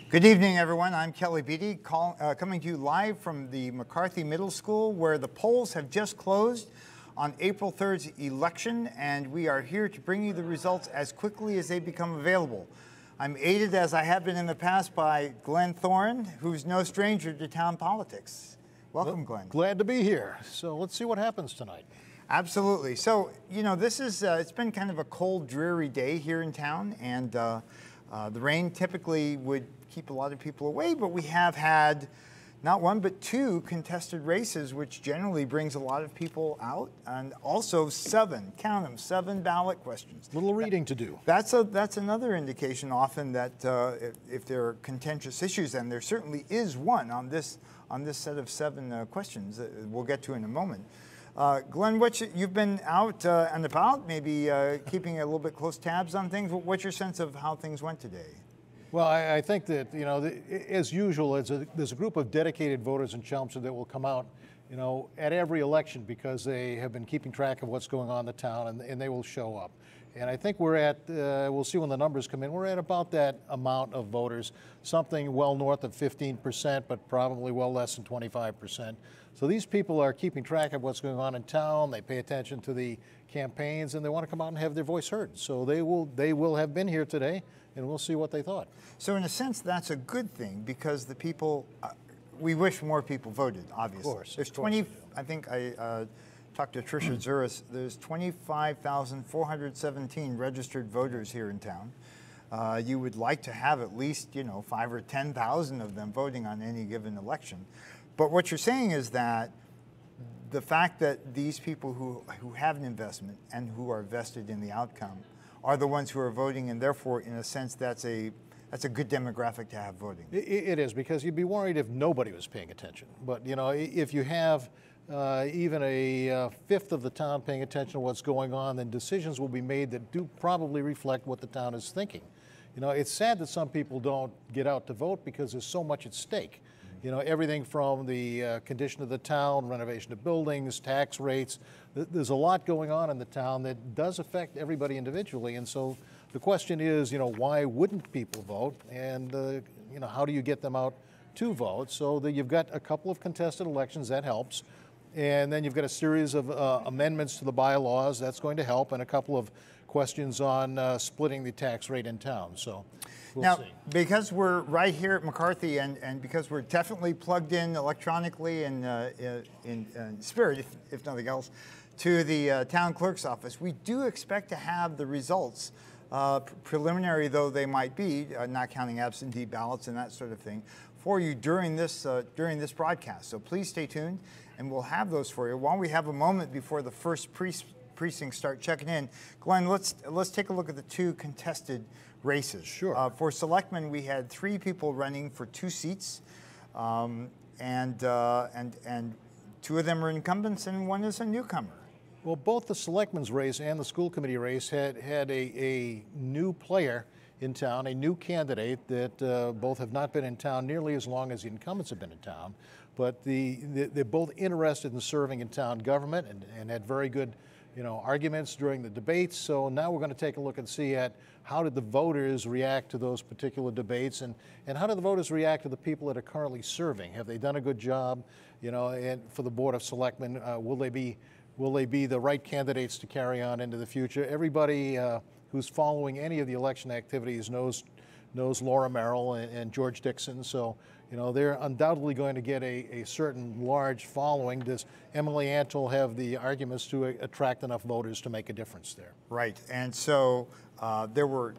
Good evening, everyone. I'm Kelly Beatty, coming to you live from the McCarthy Middle School, where the polls have just closed on April 3rd's election, and we are here to bring you the results as quickly as they become available. I'm aided, as I have been in the past, by Glenn Thorne, who's no stranger to town politics. Welcome, Glenn. Glad to be here. So let's see what happens tonight. Absolutely. So, you know, this is, it's been kind of a cold, dreary day here in town, and the rain typically would keep a lot of people away, but we have had not one but two contested races, which generally brings a lot of people out, and also seven, count them, 7 ballot questions. Little reading to do. That's another indication often that if there are contentious issues, and there certainly is one on this set of 7 questions that we'll get to in a moment. Glenn, you've been out and about, maybe keeping a little bit close tabs on things. What's your sense of how things went today? Well, I think that, you know, as usual, there's a group of dedicated voters in Chelmsford that will come out, you know, at every election because they have been keeping track of what's going on in the town, and they will show up. And I think we're at, we'll see when the numbers come in, we're at about that amount of voters, something well north of 15%, but probably well less than 25%. So these people are keeping track of what's going on in town. They pay attention to the campaigns, and they want to come out and have their voice heard. So they will have been here today, and we'll see what they thought. So in a sense, that's a good thing, because the people, we wish more people voted, obviously. Of course. There's 20, I think I talked to Tricia Zuris, there's 25,417 registered voters here in town. You would like to have at least, you know, 5,000 or 10,000 of them voting on any given election. But what you're saying is that the fact that these people who have an investment and who are vested in the outcome are the ones who are voting, and therefore, in a sense, that's a good demographic to have voting. It is, because you'd be worried if nobody was paying attention. But, you know, if you have even a fifth of the town paying attention to what's going on, then decisions will be made that do probably reflect what the town is thinking. You know, it's sad that some people don't get out to vote because there's so much at stake. You know, everything from the condition of the town, renovation of buildings, tax rates. There's a lot going on in the town that does affect everybody individually. And so the question is, you know, why wouldn't people vote? And, you know, how do you get them out to vote? So that you've got a couple of contested elections, that helps. And then you've got a series of amendments to the bylaws, that's going to help, and a couple of questions on splitting the tax rate in town. So we'll see. Because we're right here at McCarthy, and because we're definitely plugged in electronically and in spirit, if nothing else, to the town clerk's office, we do expect to have the results, preliminary though they might be, not counting absentee ballots and that sort of thing, for you during this broadcast. So please stay tuned, and we'll have those for you. While we have a moment before the first precincts start checking in, Glenn, let's take a look at the 2 contested races. Sure. For selectmen, we had 3 people running for 2 seats, and 2 of them are incumbents, and 1 is a newcomer. Well, both the selectmen's race and the school committee race had a new player in town, a new candidate that both have not been in town nearly as long as the incumbents have been in town, but they're both interested in serving in town government and had very good, you know, arguments during the debates. So now we're going to take a look and see at how did the voters react to those particular debates, and how did the voters react to the people that are currently serving? Have they done a good job, you know, and for the Board of Selectmen? Will they be the right candidates to carry on into the future? Everybody who's following any of the election activities knows Laura Merrill and George Dixon. So, you know, they're undoubtedly going to get a certain large following. Does Emily Antle have the arguments to attract enough voters to make a difference there? Right, and so there were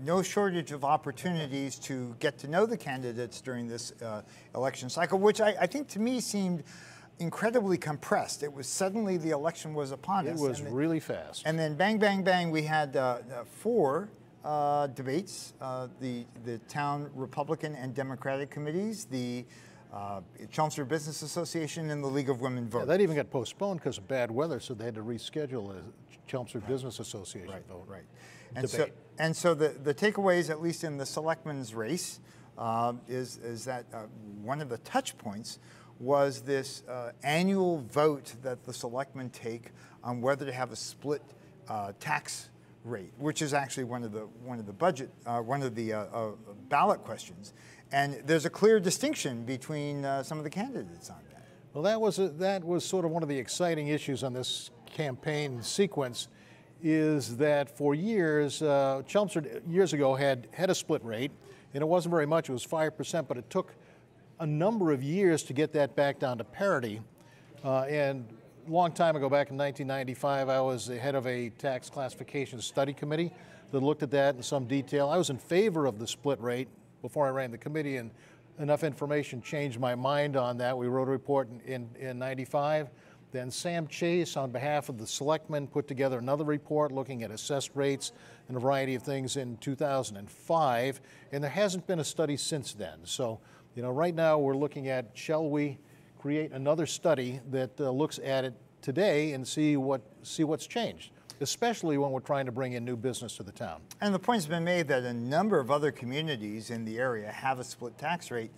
no shortage of opportunities to get to know the candidates during this election cycle, which I think to me seemed incredibly compressed. It was suddenly the election was upon us. It was really fast. And then bang, bang, bang, we had 4 debates, the town Republican and Democratic committees, the Chelmsford Business Association, and the League of Women Voters. Yeah, that even got postponed because of bad weather, so they had to reschedule a Chelmsford Business Association vote. Right. And so the takeaways, at least in the selectmen's race, is that one of the touch points was this annual vote that the selectmen take on whether to have a split tax rate, which is actually one of the ballot questions. And there's a clear distinction between some of the candidates on that. Well, that was sort of one of the exciting issues on this campaign sequence, is that for years, Chelmsford years ago had a split rate, and it wasn't very much, it was 5%, but it took a number of years to get that back down to parity. And a long time ago, back in 1995, I was the head of a tax classification study committee that looked at that in some detail. I was in favor of the split rate before I ran the committee, and enough information changed my mind on that. We wrote a report in 95. Then Sam Chase, on behalf of the selectmen, put together another report looking at assessed rates and a variety of things in 2005, and there hasn't been a study since then. So, right now we're looking at, shall we create another study that looks at it today and see what's changed, especially when we're trying to bring in new business to the town. And the point's been made that a number of other communities in the area have a split tax rate.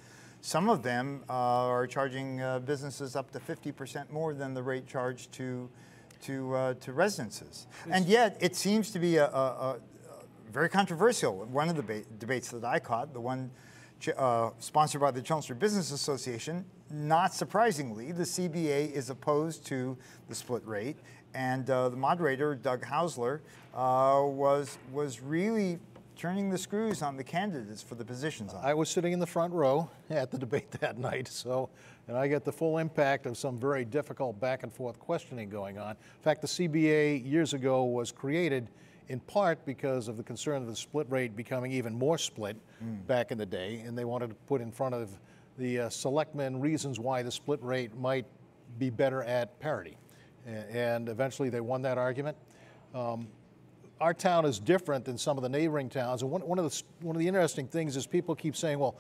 Some of them are charging businesses up to 50% more than the rate charged to residences. And yet, it seems to be a very controversial. One of the debates that I caught, the one sponsored by the Chelmsford Business Association, not surprisingly, the CBA is opposed to the split rate. And the moderator, Doug Hausler, was really turning the screws on the candidates for the positions. I was sitting in the front row at the debate that night, and I get the full impact of some very difficult back and forth questioning going on. In fact, the CBA years ago was created in part because of the concern of the split rate becoming even more split back in the day, and they wanted to put in front of the selectmen reasons why the split rate might be better at parity. And eventually they won that argument. Our town is different than some of the neighboring towns, and one of the interesting things is people keep saying, well,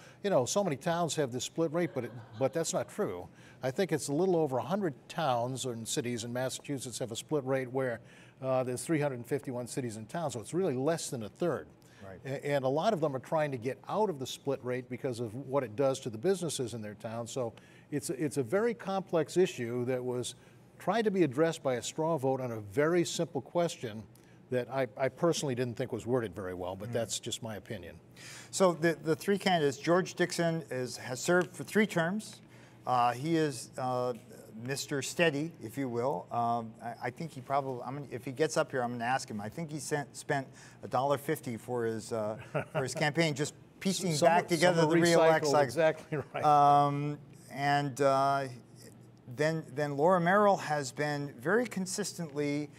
so many towns have this split rate, but that's not true. I think it's a little over 100 towns and cities in Massachusetts have a split rate, where there's 351 cities and towns, so it's really less than a third. Right. And a lot of them are trying to get out of the split rate because of what it does to the businesses in their town. So it's a very complex issue that was tried to be addressed by a straw vote on a very simple question that I personally didn't think was worded very well, but that's just my opinion. So the three candidates, George Dixon has served for 3 terms. He is Mr. Steady, if you will. I think he probably, if he gets up here, I'm going to ask him. I think he spent $1.50 for his campaign, just piecing back together the re-elect cycle. Exactly right. Then Laura Merrill has been very consistently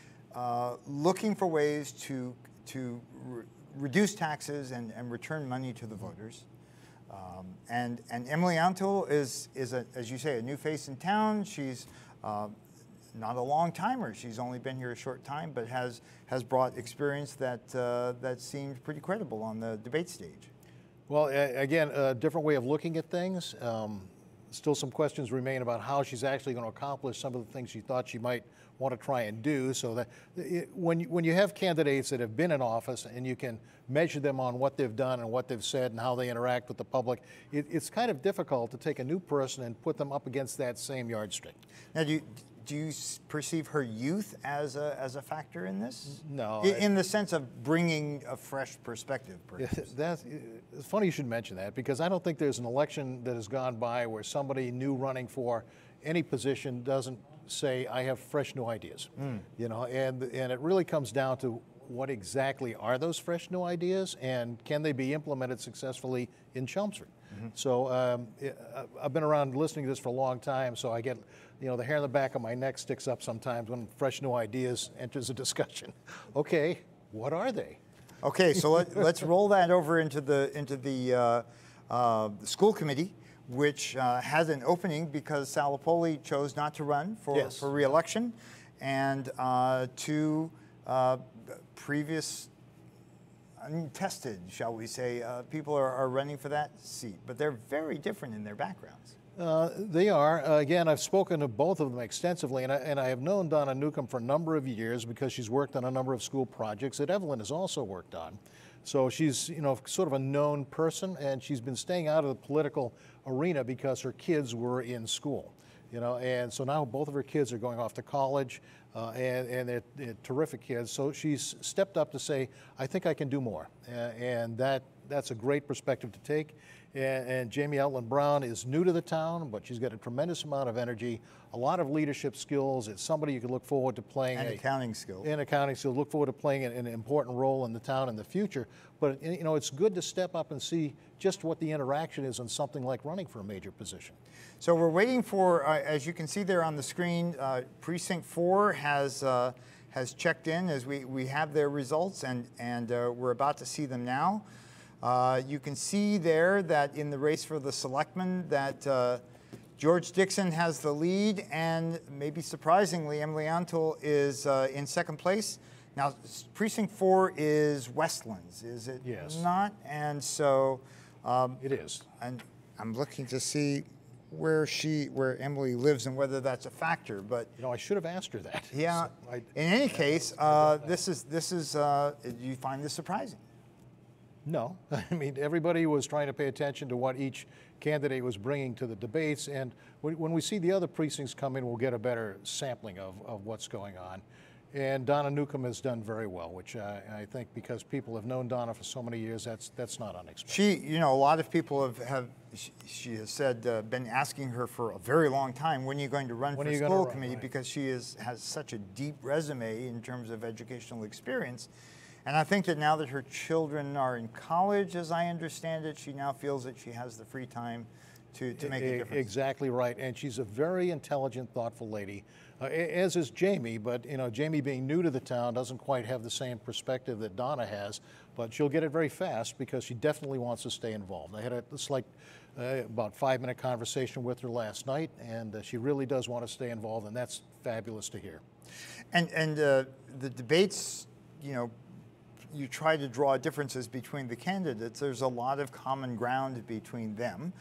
looking for ways to reduce taxes and return money to the voters. And Emily Antle is as you say, a new face in town. She's not a long timer. She's only been here a short time, but has brought experience that seemed pretty credible on the debate stage. Well, again, a different way of looking at things. Still some questions remain about how she's actually going to accomplish some of the things she thought she might want to try and do. So that when you have candidates that have been in office and you can measure them on what they've done and what they've said and how they interact with the public, it's kind of difficult to take a new person and put them up against that same yardstick. Now, do you perceive her youth as a factor in this? No. In the sense of bringing a fresh perspective, perhaps? It's funny you should mention that, because I don't think there's an election that has gone by where somebody new running for any position doesn't say, I have fresh new ideas. And it really comes down to what exactly are those fresh new ideas, and can they be implemented successfully in Chelmsford? So I've been around listening to this for a long time, so I get, the hair on the back of my neck sticks up sometimes when fresh new ideas enters a discussion. Okay, what are they? Okay, so let's roll that over into the school committee, which has an opening because Salapoli chose not to run for re-election, and 2 previous untested, shall we say, people are running for that seat, but they're very different in their backgrounds. They are. Again, I've spoken to both of them extensively, and I have known Donna Newcomb for a number of years because she's worked on a number of school projects that Evelyn has also worked on. So she's, sort of a known person, and she's been staying out of the political arena because her kids were in school. You know, and so now both of her kids are going off to college, and they're terrific kids. So she's stepped up to say, I think I can do more, and that's a great perspective to take. And Jamie Outland Brown is new to the town, but she's got a tremendous amount of energy, a lot of leadership skills. It's somebody you can look forward to playing. And accounting skills. And accounting skills. Look forward to playing an important role in the town in the future. But, you know, it's good to step up and see just what the interaction is on something like running for a major position. So we're waiting for, as you can see there on the screen, Precinct 4 has checked in as we have their results, and we're about to see them now. You can see there that in the race for the selectmen that George Dixon has the lead, and maybe surprisingly, Emily Antle is in second place. Now, Precinct 4 is Westlands, is it? Yes. Not? And so... it is. And I'm looking to see where Emily lives and whether that's a factor, but... You know, I should have asked her that. Yeah. So in any case, this is do you find this surprising? No. I mean, everybody was trying to pay attention to what each candidate was bringing to the debates, and when we see the other precincts come in, we'll get a better sampling of what's going on. And Donna Newcomb has done very well, which I think because people have known Donna for so many years, that's not unexpected. You know, a lot of people she has said, been asking her for a very long time, when are you going to run for school committee? Right. Because she has such a deep resume in terms of educational experience. And I think that now that her children are in college, as I understand it, she now feels that she has the free time to make a difference. Exactly right. And she's a very intelligent, thoughtful lady, as is Jamie. But, you know, Jamie being new to the town doesn't quite have the same perspective that Donna has. But she'll get it very fast because she definitely wants to stay involved. I had a slight, about 5-minute conversation with her last night, and she really does want to stay involved, and that's fabulous to hear. And the debates, you know, you try to draw differences between the candidates. There's a lot of common ground between them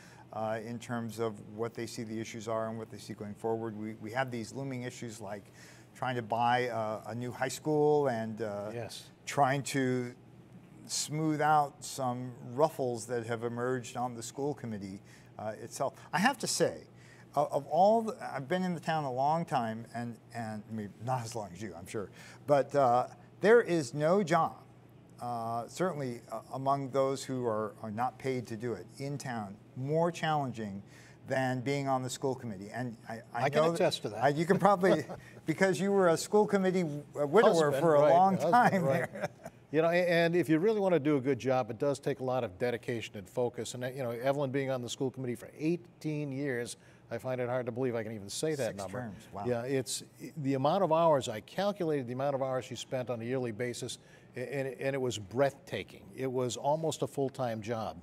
in terms of what they see the issues are and what they see going forward. We have these looming issues like trying to buy a new high school and yes, trying to smooth out some ruffles that have emerged on the school committee itself. I have to say, I've been in the town a long time, and I mean, not as long as you, I'm sure, but there is no job, certainly among those who are not paid to do it in town, more challenging than being on the school committee. And I can know attest to that. You can probably, because you were a school committee widower for a long time there. You know, and if you really want to do a good job, it does take a lot of dedication and focus. And, you know, Evelyn being on the school committee for 18 years, I find it hard to believe I can even say that 6 number. terms. Wow. Yeah, it's the amount of hours, I calculated the amount of hours she spent on a yearly basis, and it was breathtaking. It was almost a full-time job.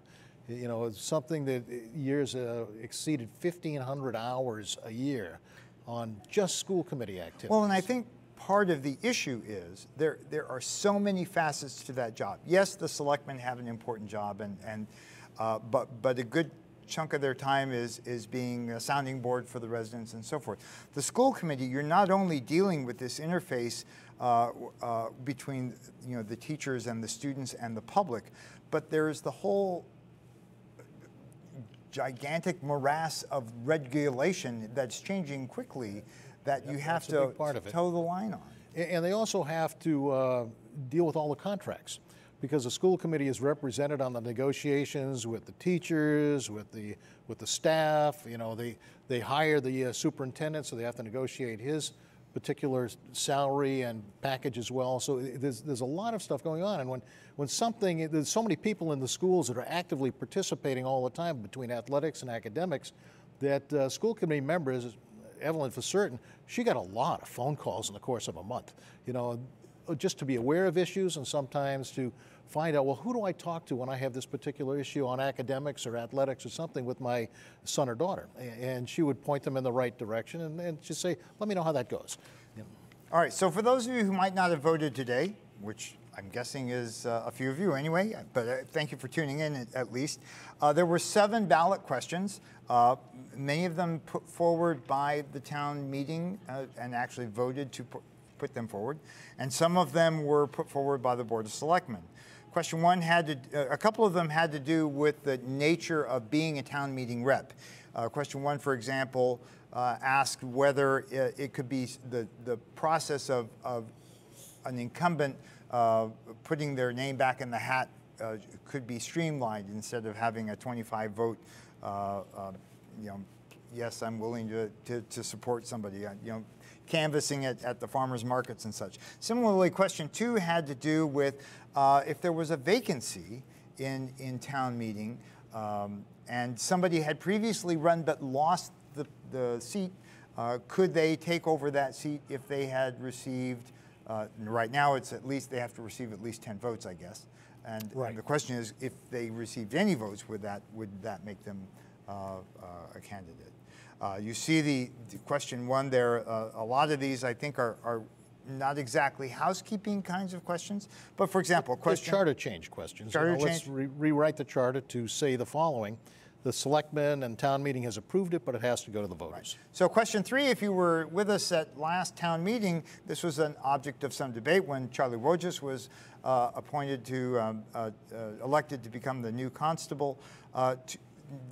You know, it's something that years exceeded 1,500 hours a year on just school committee activities. Well, and I think part of the issue is there are so many facets to that job. Yes, the selectmen have an important job, but a good chunk of their time is being a sounding board for the residents and so forth. The school committee, you're not only dealing with this interface between, you know, the teachers and the students and the public, but there's the whole gigantic morass of regulation that's changing quickly that you have to toe the line on. And they also have to deal with all the contracts, because the school committee is represented on the negotiations with the teachers, with the staff. You know, they hire the superintendent, so they have to negotiate his particular salary and package as well. So there's a lot of stuff going on, and when there's so many people in the schools that are actively participating all the time between athletics and academics, that school committee members, Evelyn for certain, she got a lot of phone calls in the course of a month, you know, just to be aware of issues and sometimes to find out, well, who do I talk to when I have this particular issue on academics or athletics or something with my son or daughter? And she would point them in the right direction and just say, let me know how that goes. You know. All right, so for those of you who might not have voted today, which I'm guessing is a few of you anyway, but thank you for tuning in at least. There were 7 ballot questions, many of them put forward by the town meeting and actually voted to put them forward, and some of them were put forward by the Board of Selectmen. Question 1 a couple of them had to do with the nature of being a town meeting rep. Question 1, for example, asked whether it could be the process of an incumbent putting their name back in the hat could be streamlined instead of having a 25 vote, yes, I'm willing to support somebody, canvassing it at the farmers markets and such. Similarly, question 2 had to do with if there was a vacancy in town meeting and somebody had previously run but lost the seat, could they take over that seat if they had received, right now it's at least, they have to receive at least 10 votes, I guess. And the question is, if they received any votes, would that make them a candidate? You see the question 1 there. A lot of these, I think, are not exactly housekeeping kinds of questions, but for example, question... charter change questions. Charter change. Let's rewrite the charter to say the following. The selectmen and town meeting has approved it, but it has to go to the voters. Right. So question 3, if you were with us at last town meeting, this was an object of some debate when Charlie Wojcik was appointed to, elected to become the new constable.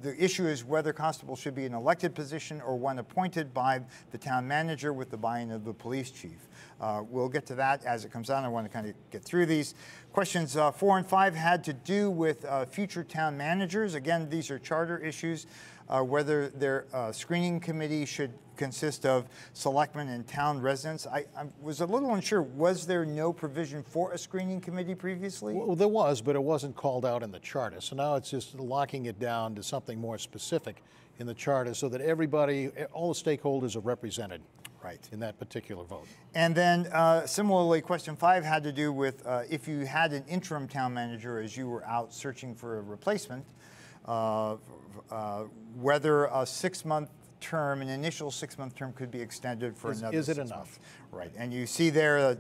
The issue is whether constable should be an elected position or one appointed by the town manager with the buy-in of the police chief. We'll get to that as it comes on. I want to kind of get through these. Questions 4 and 5 had to do with future town managers. Again, these are charter issues. Whether their screening committee should consist of selectmen and town residents. I was a little unsure. Was there no provision for a screening committee previously? Well, there was, but it wasn't called out in the charter. So now it's just locking it down to something more specific in the charter so that everybody, all the stakeholders are represented. Right. In that particular vote. And then similarly, question 5 had to do with if you had an interim town manager as you were out searching for a replacement, whether a 6-month term, an initial 6-month term could be extended for another 6 months. Is it enough? Right. And you see there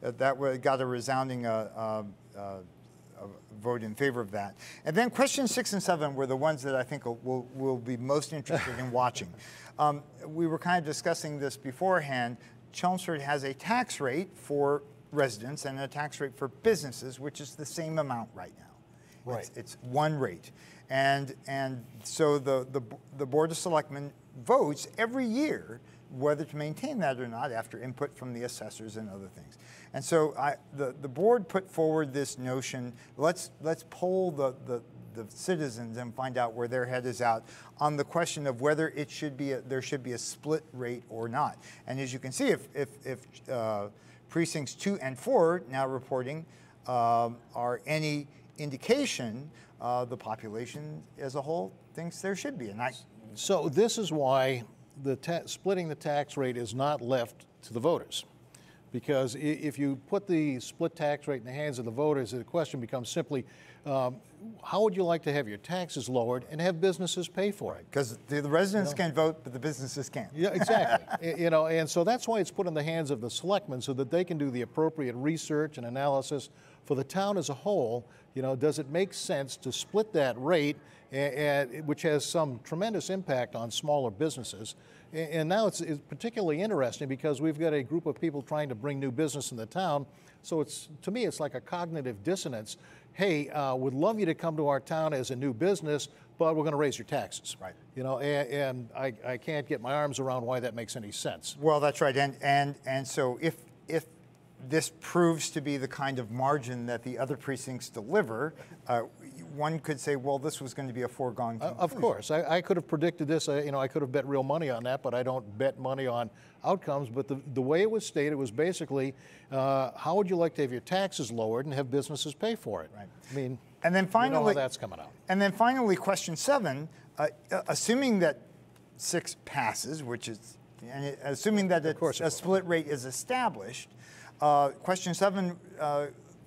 that got a resounding vote in favor of that. And then questions 6 and 7 were the ones that I think will be most interested in watching. We were kind of discussing this beforehand. Chelmsford has a tax rate for residents and a tax rate for businesses, which is the same amount right now. Right. It's one rate. And so the Board of Selectmen votes every year whether to maintain that or not after input from the assessors and other things. And so the board put forward this notion, let's poll the citizens and find out where their head is at on the question of whether it should be there should be a split rate or not. And as you can see, if precincts 2 and 4 now reporting are any indication, the population as a whole thinks there should be. So this is why splitting the tax rate is not left to the voters. Because if you put the split tax rate in the hands of the voters, the question becomes simply, how would you like to have your taxes lowered and have businesses pay for it? Because the residents can vote, but the businesses can't. Yeah, exactly. And so that's why it's put in the hands of the selectmen so that they can do the appropriate research and analysis for the town as a whole. Does it make sense to split that rate, which has some tremendous impact on smaller businesses? And now it's particularly interesting because we've got a group of people trying to bring new business in the town. So to me, it's like a cognitive dissonance. Hey, would love you to come to our town as a new business, but we're going to raise your taxes. Right. And I can't get my arms around why that makes any sense. Well, that's right. And so if this proves to be the kind of margin that the other precincts deliver, one could say, well, this was going to be a foregone conclusion. Of course. I could have predicted this. I could have bet real money on that, but I don't bet money on outcomes. But the way it was stated was basically, how would you like to have your taxes lowered and have businesses pay for it? Right. I mean, and then finally, how that's coming out. And then finally, question 7, assuming that 6 passes, which is, and assuming that a split rate is established, question 7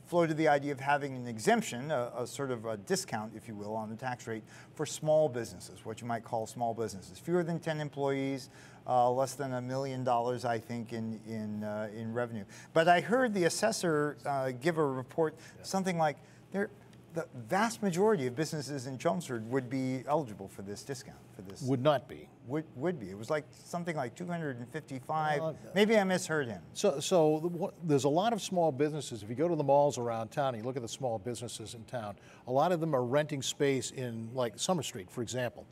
floated the idea of having an exemption, a sort of a discount, if you will, on the tax rate for small businesses, what you might call small businesses. Fewer than 10 employees, less than $1 million, I think, in revenue. But I heard the assessor give a report, something like the vast majority of businesses in Chelmsford would be eligible for this discount. Would not be. Would be. It was like something like 255. Maybe I misheard him. So there's a lot of small businesses. If you go to the malls around town and you look at the small businesses in town, a lot of them are renting space in like Summer Street, for example.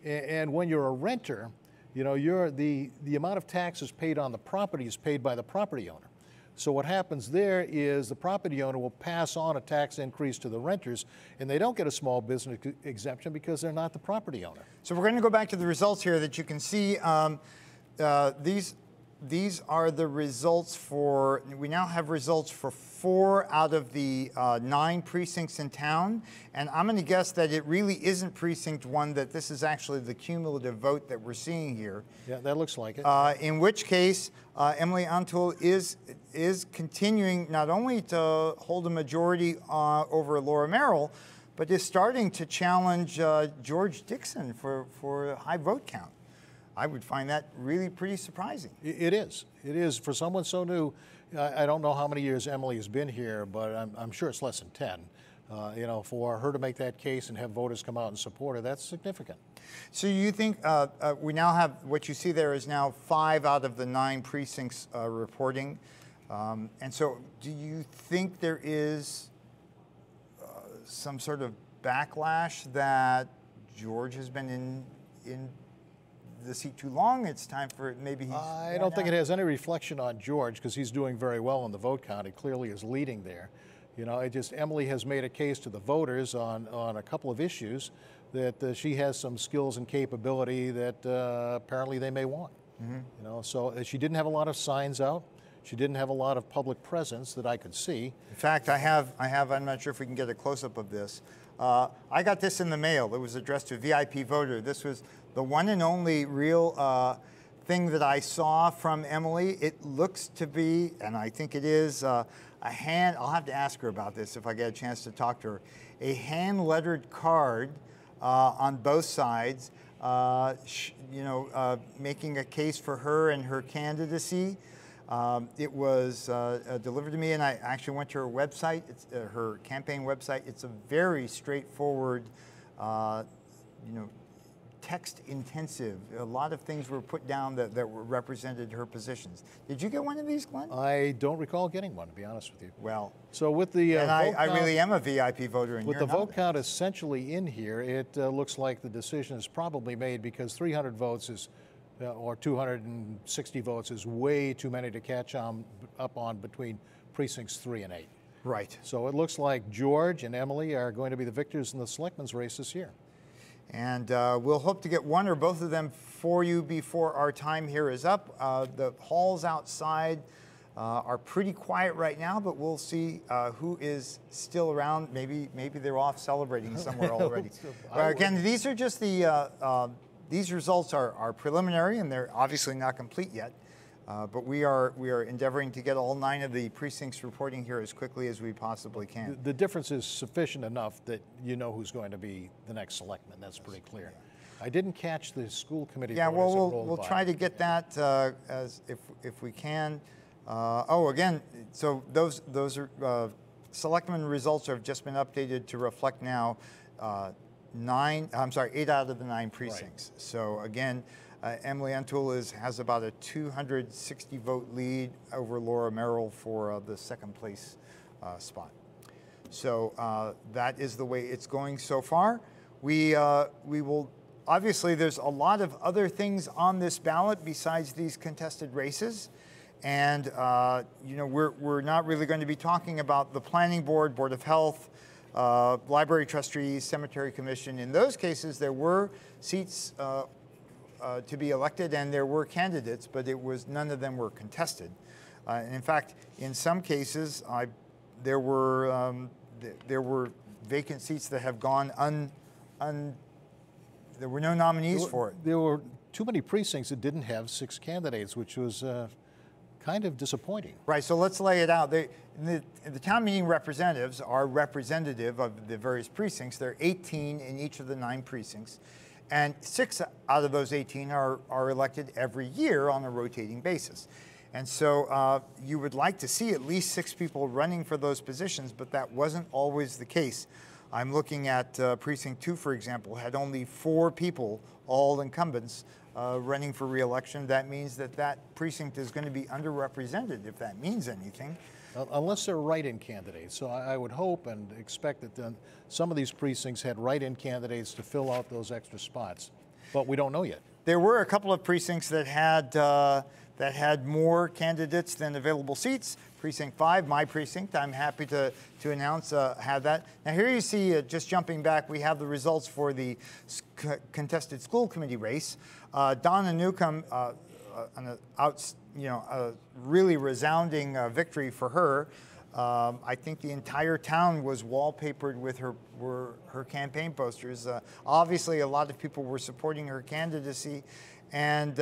And when you're a renter, you know, the amount of taxes paid on the property is paid by the property owner. So what happens there is the property owner will pass on a tax increase to the renters, and they don't get a small business exemption because they're not the property owner. So we're going to go back to the results here that you can see. These are the results for, we now have results for 4 out of the 9 precincts in town. And I'm going to guess that it really isn't precinct 1, that this is actually the cumulative vote that we're seeing here. Yeah, that looks like it. In which case, Emily Untitled is continuing not only to hold a majority over Laura Merrill, but is starting to challenge George Dixon for a high vote count. I would find that really pretty surprising. It is. It is. For someone so new, I don't know how many years Emily has been here, but I'm sure it's less than 10. You know, for her to make that case and have voters come out and support her, that's significant. So you think we now have, what you see there is now 5 out of the 9 precincts reporting. And so do you think there is some sort of backlash that George has been in the seat too long? It's time for maybe he's... I don't think it has any reflection on George because he's doing very well in the vote count. He clearly is leading there. You know, Emily has made a case to the voters on a couple of issues that she has some skills and capability that apparently they may want. Mm-hmm. You know, so she didn't have a lot of signs out. She didn't have a lot of public presence that I could see. In fact, I'm not sure if we can get a close-up of this. I got this in the mail. It was addressed to a VIP voter. This was the one and only real thing that I saw from Emily. It looks to be, and I think it is, a hand, I'll have to ask her about this if I get a chance to talk to her, a hand-lettered card on both sides, you know, making a case for her and her candidacy. It was delivered to me, and I actually went to her website, her campaign website. It's a very straightforward, you know, text-intensive. A lot of things were put down that represented her positions. Did you get one of these, Glenn? I don't recall getting one, to be honest with you. Well, so with the and I really am a VIP voter. With the vote count essentially in here, it looks like the decision is probably made because 300 votes is, or 260 votes is way too many to catch up on between precincts 3 and 8. Right. So it looks like George and Emily are going to be the victors in the selectmen's race this year. And we'll hope to get one or both of them for you before our time here is up. The halls outside are pretty quiet right now, but we'll see who is still around. Maybe they're off celebrating somewhere already. Again, these are just the, these results are preliminary and they're obviously not complete yet. But we are endeavoring to get all 9 of the precincts reporting here as quickly as we possibly can. The difference is sufficient enough that you know who's going to be the next selectman. That's pretty clear. I didn't catch the school committee. Yeah, well, we'll try to get that as if we can. Oh, again, so those are selectmen results have just been updated to reflect now 8 out of the 9 precincts. Right. So again. Emily Untitled has about a 260 vote lead over Laura Merrill for the 2nd place spot. So that is the way it's going so far. We will, obviously there's a lot of other things on this ballot besides these contested races. And you know, we're not really going to be talking about the Planning Board, Board of Health, Library Trustees, Cemetery Commission. In those cases, there were seats to be elected, and there were candidates, but none of them were contested. And in fact, in some cases, there were vacant seats that have gone there were no nominees for it. There were too many precincts that didn't have 6 candidates, which was kind of disappointing. Right. So let's lay it out. The town meeting representatives are representative of the various precincts. There are 18 in each of the 9 precincts. And 6 out of those 18 are elected every year on a rotating basis. And so you would like to see at least 6 people running for those positions, but that wasn't always the case. I'm looking at Precinct 2, for example, had only 4 people, all incumbents, running for re-election. That means that precinct is going to be underrepresented, if that means anything. Unless they're write-in candidates. So I would hope and expect that some of these precincts had write-in candidates to fill out those extra spots. But we don't know yet. There were a couple of precincts that had more candidates than available seats. Precinct 5, my precinct, I'm happy to announce had that. Now here you see, just jumping back, we have the results for the contested school committee race. Donna Newcomb, a really resounding victory for her. I think the entire town was wallpapered with her campaign posters. Obviously, a lot of people were supporting her candidacy. And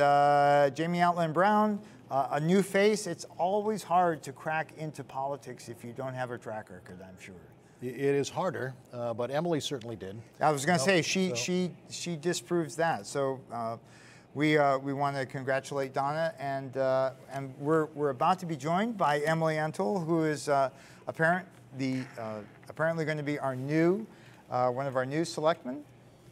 Jamie Outland Brown, a new face. It's always hard to crack into politics if you don't have a track record, I'm sure. It is harder, but Emily certainly did. I was going to say, she disproves that. So we want to congratulate Donna, and we're about to be joined by Emily Antle, who is apparently going to be our new one of our new selectmen.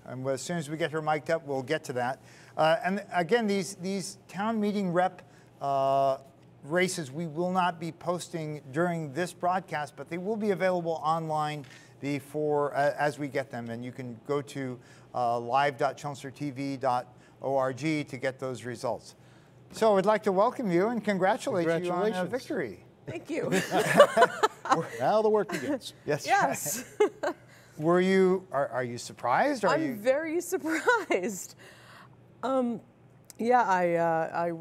And as soon as we get her mic'd up, we'll get to that. And again, these town meeting rep races we will not be posting during this broadcast, but they will be available online as we get them. And you can go to live.chelmsfordtv.org to get those results. So I'd like to welcome you and congratulate you on a victory. Thank you. Now the work begins. Yes. Yes. Are you surprised? I'm very surprised. Yeah,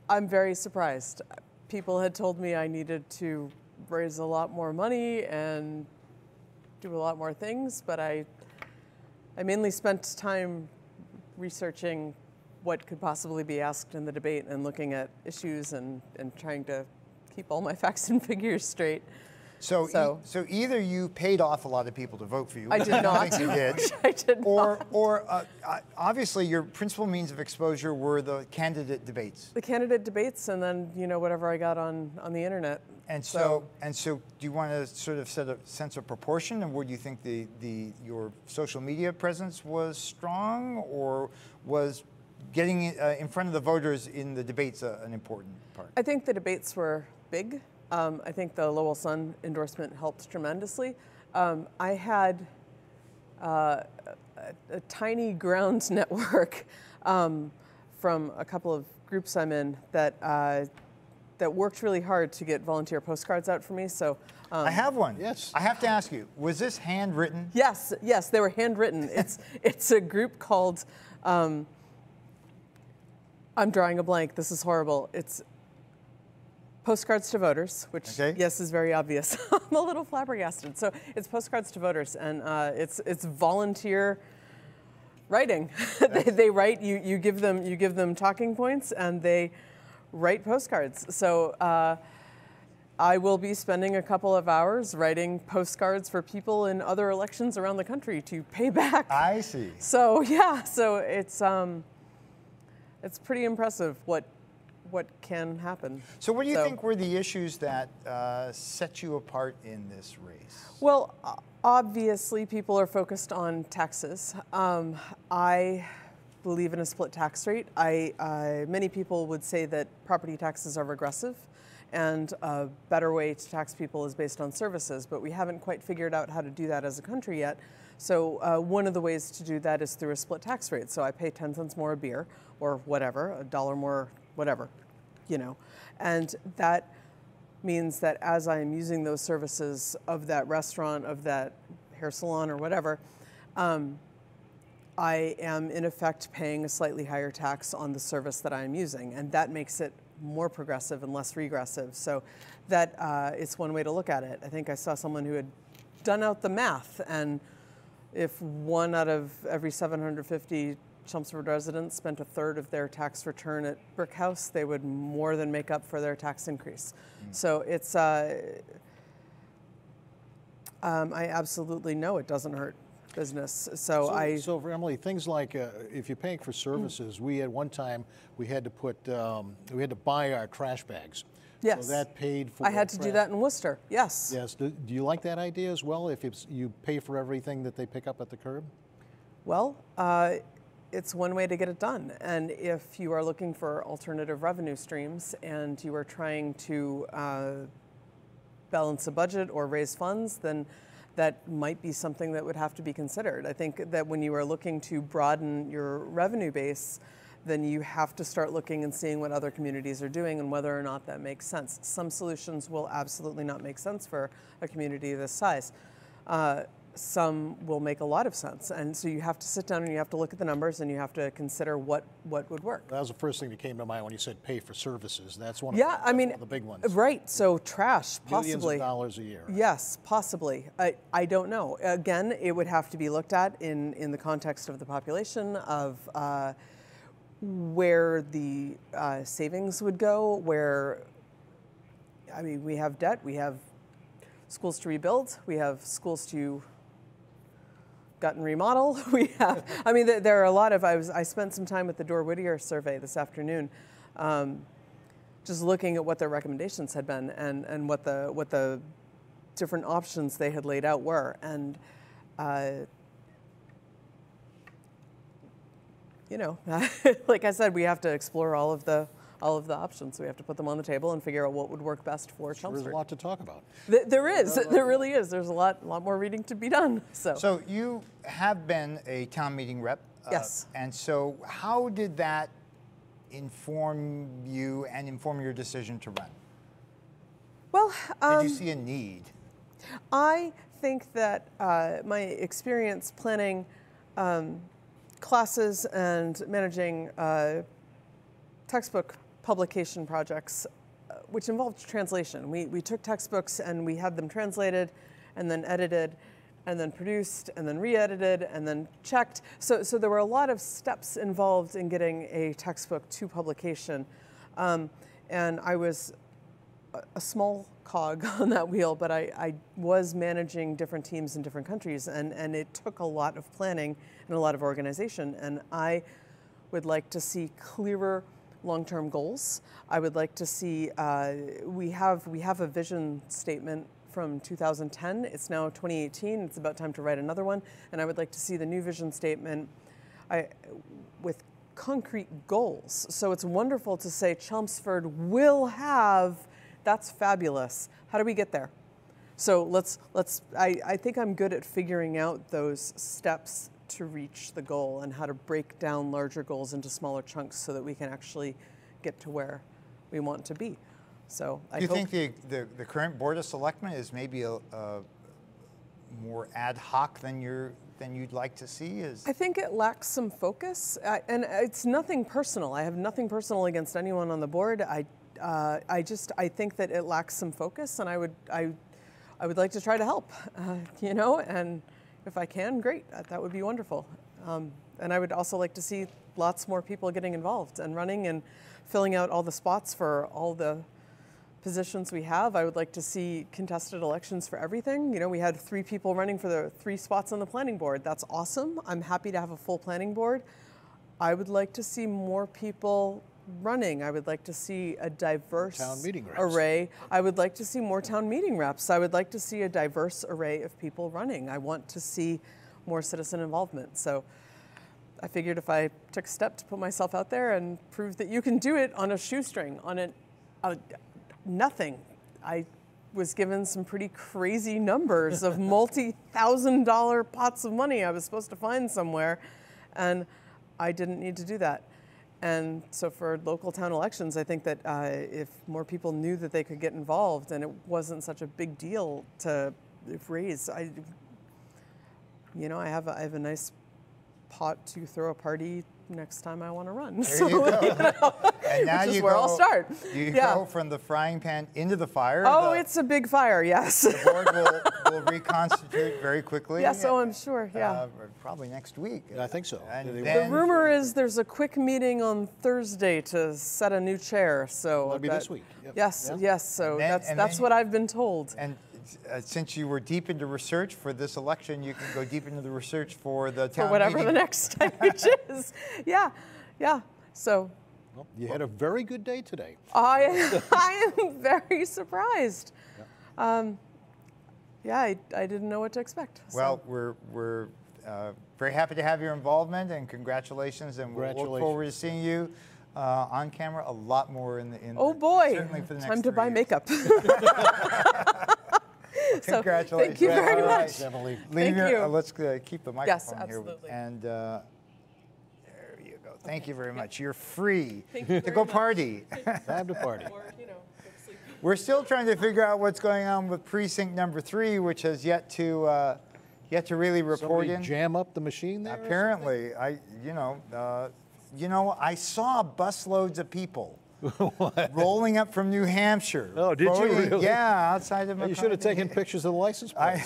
I'm very surprised. People had told me I needed to raise a lot more money and do a lot more things, but I mainly spent time researching what could possibly be asked in the debate and looking at issues and trying to keep all my facts and figures straight. So either you paid off a lot of people to vote for you. I did not. I think you did. I did not. Or obviously your principal means of exposure were the candidate debates. The candidate debates, and then whatever I got on the internet. And so do you want to sort of set a sense of proportion, and where do you think your social media presence was strong, or was getting in front of the voters in the debates an important part? I think the debates were big. I think the Lowell Sun endorsement helped tremendously. I had a tiny ground network from a couple of groups I'm in that worked really hard to get volunteer postcards out for me. So I have one. Yes. I have to ask you, was this handwritten? Yes, they were handwritten. It's a group called. I'm drawing a blank. This is horrible. It's Postcards to Voters, which, yes, is very obvious. I'm a little flabbergasted. So it's Postcards to Voters, and it's volunteer writing. they write, you give them talking points, and they write postcards. So I will be spending a couple of hours writing postcards for people in other elections around the country to pay back. I see. So yeah, so it's pretty impressive what can happen. So what do you think were the issues that set you apart in this race? Well, obviously people are focused on taxes. I believe in a split tax rate. Many people would say that property taxes are regressive, and a better way to tax people is based on services, but we haven't quite figured out how to do that as a country yet. So one of the ways to do that is through a split tax rate. So I pay 10 cents more a beer, or whatever, $1 more, whatever, and that means that as I am using those services of that restaurant, of that hair salon, or whatever, I am in effect paying a slightly higher tax on the service that I'm using, and that makes it more progressive and less regressive. So that it's one way to look at it. I think I saw someone who had done out the math, and if 1 out of every 750 Chelmsford residents spent 1/3 of their tax return at Brick House, they would more than make up for their tax increase. So it's, I absolutely know it doesn't hurt business. So for Emily, things like if you're paying for services, we at one time we had to buy our trash bags. Yes. So that paid for. I had to do that in Worcester. Yes. Yes. Do you like that idea as well? If you pay for everything that they pick up at the curb? Well, it's one way to get it done. And if you are looking for alternative revenue streams and you are trying to balance a budget or raise funds, then that might be something that would have to be considered. I think that when you are looking to broaden your revenue base, then you have to start looking and seeing what other communities are doing and whether or not that makes sense. Some solutions will absolutely not make sense for a community this size. Some will make a lot of sense. And so you have to sit down and you have to look at the numbers and you have to consider what would work. That was the first thing that came to mind when you said pay for services. That's one of, one of the big ones. Right, so trash, possibly. Millions of dollars a year. Yes, possibly. I don't know. Again, it would have to be looked at in the context of the population, of where the savings would go, where, I mean, we have debt, we have schools to rebuild, we have schools to gut and remodel. We have, I mean, there are a lot of, I spent some time with the Dore Whittier survey this afternoon, just looking at what their recommendations had been and what the different options they had laid out were. And, you know, like I said, we have to explore all of the options. We have to put them on the table and figure out what would work best for Chelmsford. There's a lot to talk about. There is. There really is. There's a lot more reading to be done. So you have been a town meeting rep. Yes. And so how did that inform you and inform your decision to run? Well, did you see a need? I think that my experience planning classes and managing textbook publication projects, which involved translation. We took textbooks and we had them translated and then edited and then produced and then re-edited and then checked. So there were a lot of steps involved in getting a textbook to publication. And I was a small cog on that wheel, but I was managing different teams in different countries, and it took a lot of planning and a lot of organization. And I would like to see clearer long-term goals. I would like to see, we have a vision statement from 2010. It's now 2018. It's about time to write another one. And I would like to see the new vision statement with concrete goals. So it's wonderful to say Chelmsford will have, that's fabulous. How do we get there? So I think I'm good at figuring out those steps to reach the goal and how to break down larger goals into smaller chunks so that we can actually get to where we want to be. So do you think the current Board of Selectmen is maybe a more ad hoc than you'd like to see? I think it lacks some focus, and it's nothing personal. I have nothing personal against anyone on the board. I think that it lacks some focus, and I would like to try to help, you know, and if I can, great, that would be wonderful. And I would also like to see lots more people getting involved and running and filling out all the spots for all the positions we have. I would like to see contested elections for everything. You know, we had 3 people running for the 3 spots on the planning board. That's awesome. I'm happy to have a full planning board. I would like to see more people running. I would like to see a diverse town meeting reps. Array. I would like to see more town meeting reps. I would like to see a diverse array of people running. I want to see more citizen involvement. So I figured if I took a step to put myself out there and prove that you can do it on a shoestring, on nothing. I was given some pretty crazy numbers of multi-$1,000 pots of money I was supposed to find somewhere, and I didn't need to do that. And so for local town elections, I think that if more people knew that they could get involved and it wasn't such a big deal to raise, I have a nice pot to throw a party next time I want to run. There you go. You know, and now which is where I'll start. You go from the frying pan into the fire. Oh, it's a big fire, yes. The board will reconstitute very quickly. Yes, I'm sure, yeah. Probably next week. I think so. And the rumor is there's a quick meeting on Thursday to set a new chair. So that'll be this week. Yep. Yes, yep. yes. So that's what I've been told. And since you were deep into research for this election, you can go deep into the research for the town for whatever meeting. the next stage is. Yeah. So. Well, you had a very good day today. I am very surprised. Yeah. I didn't know what to expect. Well, so. We're very happy to have your involvement, and congratulations. And we'll look forward to seeing you on camera a lot more in oh boy! Certainly for the next time to buy years. makeup. So Congratulations. thank you very All right, much. Emily. Thank you. Let's keep the microphone Yes, here. absolutely. And there you go. Thank you very much. You're free Thank you to very go much. party. Time to party. Or, you know, go to sleep. We're still trying to figure out what's going on with precinct number 3, which has yet to really report Somebody in. jam up the machine there? Apparently, I saw busloads of people rolling up from New Hampshire. Oh, did you voting, really? Yeah, outside of. You should have McCarthy. taken pictures of the license plate.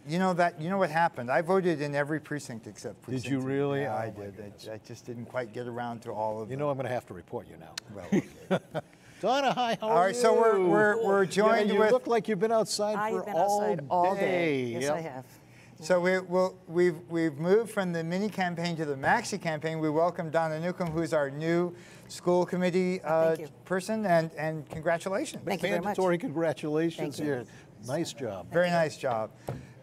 You know what happened? I voted in every precinct except precinct. Did you 3. really? Yeah, Oh, I my did. goodness. I just didn't quite get around to all of You them. know I'm going to have to report you now. Well, okay. Donna, hi, how are you? All right, so we're joined you with. look like you've been outside I've for been outside all day. Yes, Yep. I have. So we've moved from the mini campaign to the maxi campaign. We welcome Donna Newcomb, who's our new school committee Thank you. person, and congratulations. Thank you very much. Mandatory congratulations Thank you. here. Nice job. Very nice job.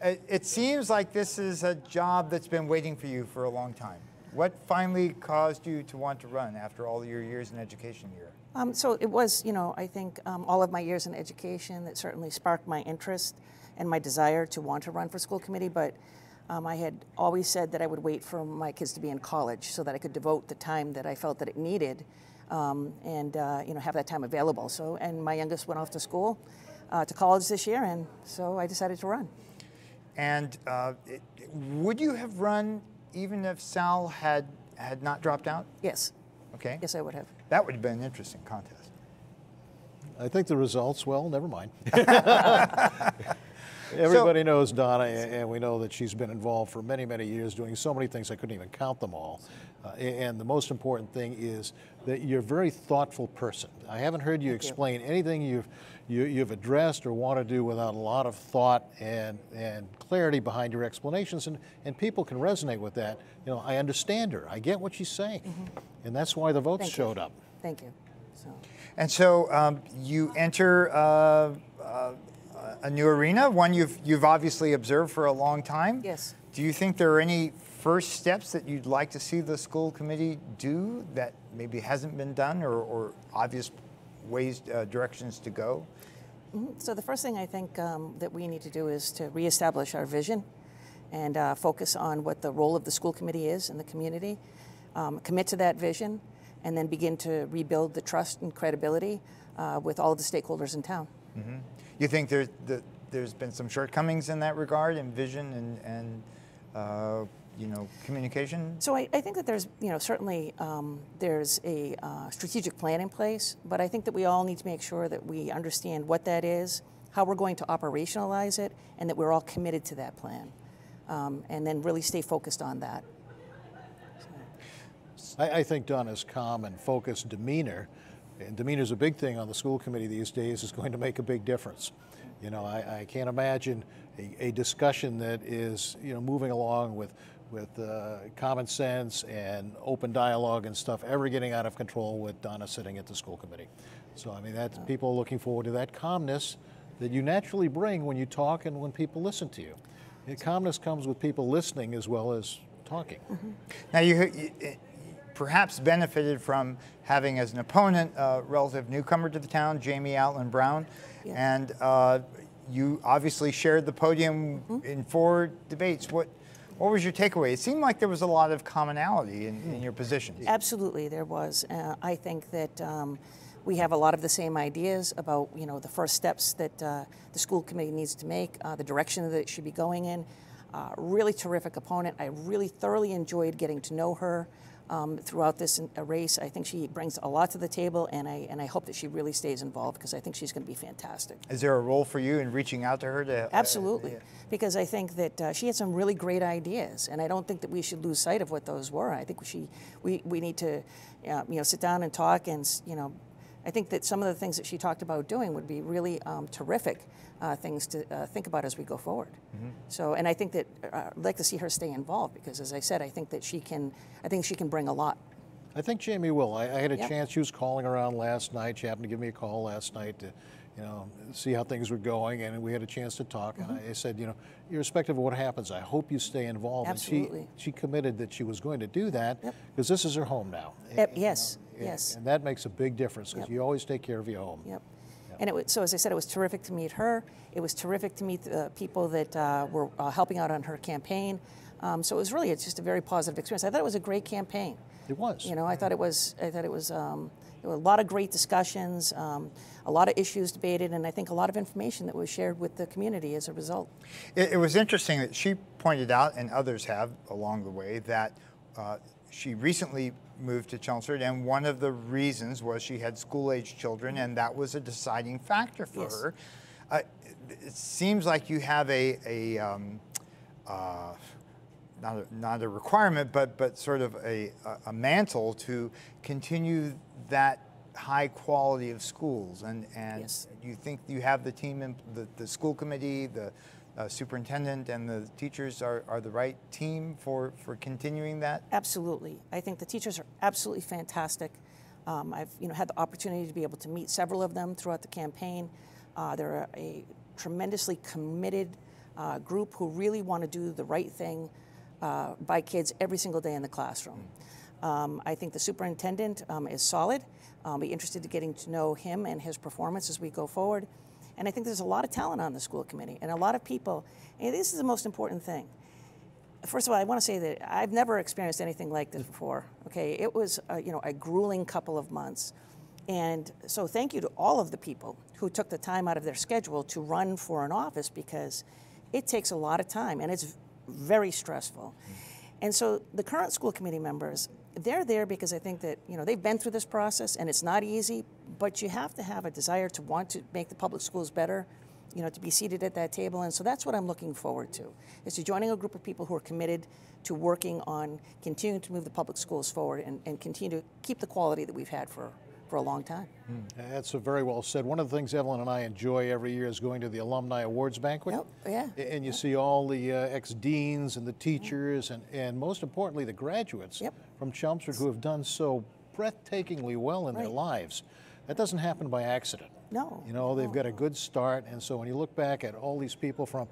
It seems like this is a job that's been waiting for you for a long time. What finally caused you to want to run after all your years in education here? So it was, I think all of my years in education that certainly sparked my interest and my desire to want to run for school committee, but I had always said that I would wait for my kids to be in college so that I could devote the time that I felt that it needed and have that time available. So, and my youngest went off to school, to college this year, and so I decided to run. And would you have run even if Sal had not dropped out? Yes. Okay. Yes, I would have. That would have been an interesting contest. I think the results, well, never mind. Everybody knows Donna, and we know that she's been involved for many, many years doing so many things I couldn't even count them all. And the most important thing is that you're a very thoughtful person. I haven't heard you explain anything you've addressed or want to do without a lot of thought and clarity behind your explanations, and people can resonate with that. I understand her. I get what she's saying, and that's why the votes showed up. Thank you. So. And so you enter a new arena, one you've obviously observed for a long time. Yes. Do you think there are any first steps that you'd like to see the school committee do that maybe hasn't been done, or obvious ways, directions to go? So the first thing I think that we need to do is to reestablish our vision and focus on what the role of the school committee is in the community, commit to that vision, and then begin to rebuild the trust and credibility with all of the stakeholders in town. Mm-hmm. You think there's been some shortcomings in that regard, in vision and communication? So I think that there's, certainly there's a strategic plan in place, but I think that we all need to make sure that we understand what that is, how we're going to operationalize it, and that we're all committed to that plan, and then really stay focused on that. I think Donna's calm and focused demeanor, and demeanor's a big thing on the school committee these days, is going to make a big difference. I can't imagine a discussion that is moving along with common sense and open dialogue and stuff ever getting out of control with Donna sitting at the school committee. So I mean, that's people are looking forward to that calmness that you naturally bring when you talk and when people listen to you. And calmness comes with people listening as well as talking. Mm-hmm. Now you perhaps benefited from having as an opponent a relative newcomer to the town, Jamie Outland Brown, and you obviously shared the podium in 4 debates. What was your takeaway? It seemed like there was a lot of commonality in your positions. Absolutely, there was. I think that we have a lot of the same ideas about the first steps that the school committee needs to make, the direction that it should be going in. Really terrific opponent. I really thoroughly enjoyed getting to know her throughout this race. I think she brings a lot to the table, and I hope that she really stays involved because I think she's going to be fantastic. Is there a role for you in reaching out to her? Absolutely, because I think that she had some really great ideas, and I don't think that we should lose sight of what those were. I think we need to sit down and talk, and I think that some of the things that she talked about doing would be really terrific things to think about as we go forward. Mm-hmm. So, and I think that I'd like to see her stay involved because, as I said, I think she can bring a lot. I think Jamie will. I had a chance. She was calling around last night. She happened to give me a call last night to, see how things were going, and we had a chance to talk. And I said, irrespective of what happens, I hope you stay involved. Absolutely. And she committed that she was going to do that because this is her home now. Yes. And that makes a big difference because you always take care of your home. Yep. And so as I said, it was terrific to meet her. It was terrific to meet the people that were helping out on her campaign. So it was really just a very positive experience. I thought it was a great campaign. It was. You know, I thought it was. There were a lot of great discussions, a lot of issues debated, and I think a lot of information that was shared with the community as a result. It was interesting that she pointed out, and others have along the way, that she recently moved to Chelmsford, and one of the reasons was she had school-age children, and that was a deciding factor for Yes. her. It seems like you have not a requirement, but sort of a mantle to continue that high quality of schools, and Yes. you think you have the team, in the school committee, the superintendent, and the teachers are the right team for continuing that? Absolutely. I think the teachers are absolutely fantastic. I've had the opportunity to be able to meet several of them throughout the campaign. They're a tremendously committed group who really want to do the right thing by kids every single day in the classroom. I think the superintendent is solid. I'll be interested in getting to know him and his performance as we go forward. And I think there's a lot of talent on the school committee and a lot of people. And this is the most important thing. First of all, I want to say that I've never experienced anything like this before. Okay, it was a grueling couple of months. And so thank you to all of the people who took the time out of their schedule to run for an office, because it takes a lot of time and it's very stressful. And so the current school committee members, they're there because I think that they've been through this process, and it's not easy, but you have to have a desire to want to make the public schools better, to be seated at that table. And so that's what I'm looking forward to, is to joining a group of people who are committed to working on continuing to move the public schools forward and continue to keep the quality that we've had for a long time. That's very well said. One of the things Evelyn and I enjoy every year is going to the Alumni Awards Banquet. Yep, yeah. And you see all the ex-deans and the teachers and most importantly the graduates from Chelmsford who have done so breathtakingly well in their lives. That doesn't happen by accident. No. They've got a good start, and so when you look back at all these people from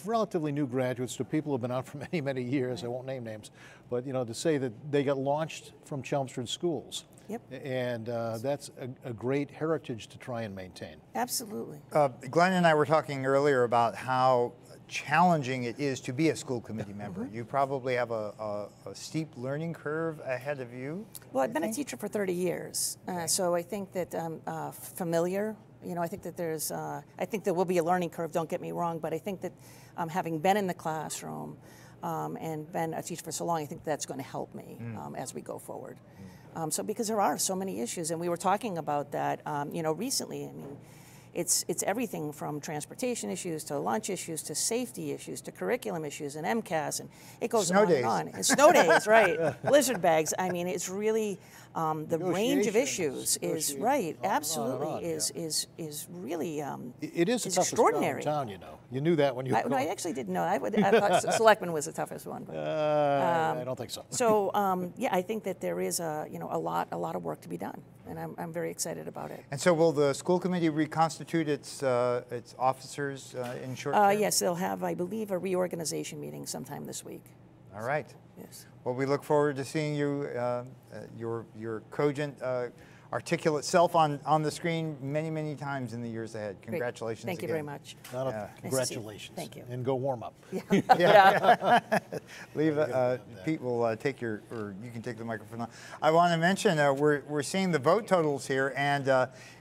relatively new graduates to people who have been out for many, many years, I won't name names, but to say that they got launched from Chelmsford schools. Yep. And that's a great heritage to try and maintain. Absolutely. Glenn and I were talking earlier about how challenging it is to be a school committee member. You probably have a steep learning curve ahead of you. Well, I've been a teacher for 30 years, so I think that I'm familiar. I think that I think there will be a learning curve, don't get me wrong, but I think that having been in the classroom and been a teacher for so long, I think that's going to help me as we go forward. So because there are so many issues, and we were talking about that, recently. I mean, it's everything from transportation issues to lunch issues to safety issues to curriculum issues and MCAS, and it goes on and on. And snow days, right? Blizzard bags. I mean, it's really the range of issues is right. Absolutely, is really it is the toughest extraordinary. job in town. You knew that when you. No, I actually didn't know. I thought Selectman was the toughest one. But, I don't think so. So I think that there is a lot of work to be done, and I'm very excited about it. And so will the school committee reconstitute its officers in short term? Yes, they'll have, I believe, a reorganization meeting sometime this week. All right. Yes. Well, we look forward to seeing you, your cogent, articulate self on the screen many, many times in the years ahead. Congratulations. Thank you very much. Congratulations. Thank you. And go warm up. Yeah. Leave. Pete will take or you can take the microphone on. I want to mention we're seeing the vote totals here, and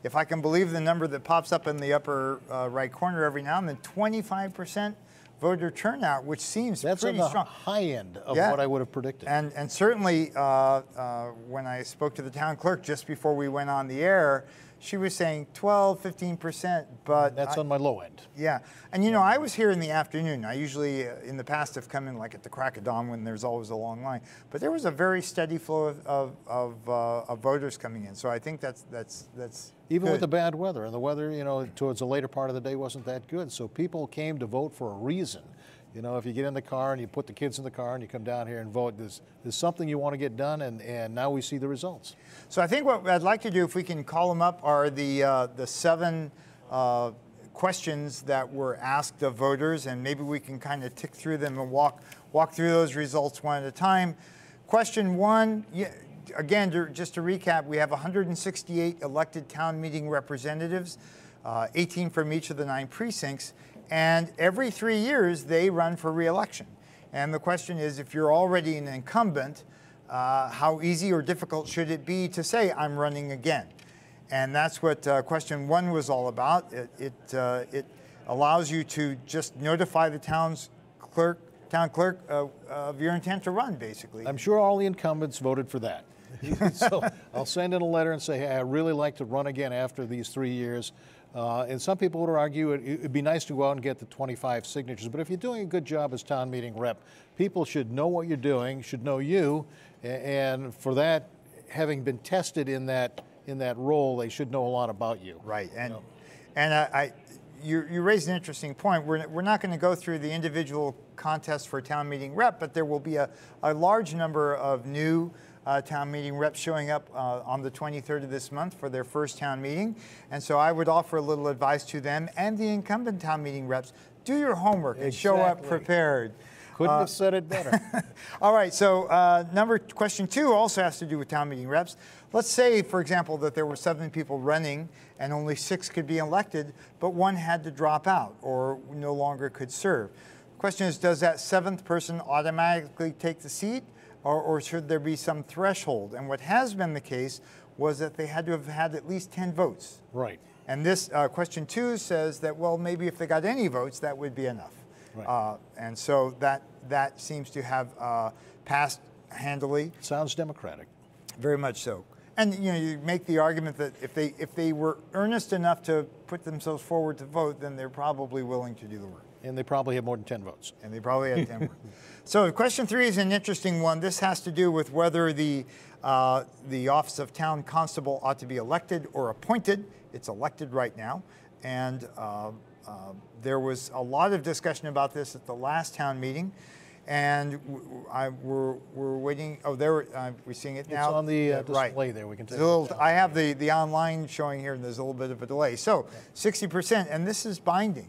if I can believe the number that pops up in the upper right corner every now and then, 25% voter turnout, which seems That's pretty on the strong. high end of what I would have predicted. And certainly when I spoke to the town clerk just before we went on the air, she was saying 12, 15%, but that's on my low end. Yeah, and I was here in the afternoon. I usually, in the past, have come in like at the crack of dawn when there's always a long line. But there was a very steady flow of voters coming in. So I think that's even good. with the bad weather, and the weather, towards the later part of the day wasn't that good. So people came to vote for a reason. If you get in the car and you put the kids in the car and you come down here and vote, there's something you want to get done, and now we see the results. So I think what I'd like to do, if we can call them up, are the 7 questions that were asked of voters, and maybe we can kind of tick through them and walk through those results one at a time. Question 1, again, just to recap, we have 168 elected town meeting representatives, 18 from each of the 9 precincts, and every 3 years they run for re-election. And the question is, if you're already an incumbent, how easy or difficult should it be to say, I'm running again? And that's what question 1 was all about. It allows you to just notify the town clerk of your intent to run, basically. I'm sure all the incumbents voted for that. So I'll send in a letter and say, hey, I'd really like to run again after these 3 years. And some people would argue it'd be nice to go out and get the 25 signatures. But if you're doing a good job as town meeting rep, people should know what you're doing, should know you. And for that, having been tested in that role, they should know a lot about you. Right. And you raised an interesting point. We're not going to go through the individual contests for town meeting rep, but there will be a large number of new town meeting reps showing up on the 23rd of this month for their first town meeting. And so I would offer a little advice to them and the incumbent town meeting reps. Do your homework and show up prepared. Couldn't have said it better. All right, so question 2 also has to do with town meeting reps. Let's say, for example, that there were 7 people running and only 6 could be elected, but 1 had to drop out or no longer could serve. The question is, does that 7th person automatically take the seat, or should there be some threshold? And what has been the case was that they had to have had at least 10 votes. Right. And this question 2 says that, well, maybe if they got any votes, that would be enough. Right. And so that seems to have passed handily. Sounds democratic. Very much so. And you make the argument that if they were earnest enough to put themselves forward to vote, then they're probably willing to do the work. And they probably have more than 10 votes. And they probably have 10 votes. So question 3 is an interesting one. This has to do with whether the office of town constable ought to be elected or appointed. It's elected right now. And there was a lot of discussion about this at the last town meeting. And we're waiting. Oh, there we're seeing it now. It's on the display right. there. We can take I have the online showing here, and there's a little bit of a delay. So 60%, and this is binding.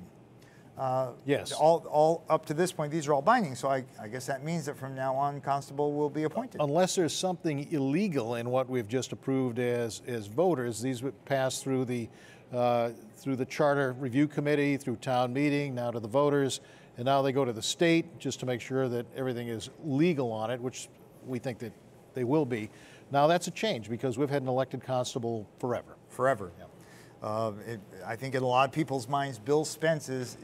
Yes. All up to this point, these are all binding. So I guess that means that from now on, constable will be appointed. Unless there's something illegal in what we've just approved as voters, these would pass through the charter review committee, through town meeting, now to the voters. And now they go to the state just to make sure that everything is legal on it, which we think that they will be. Now that's a change because we've had an elected constable forever. Forever. Yeah. I think in a lot of people's minds, Bill Spence is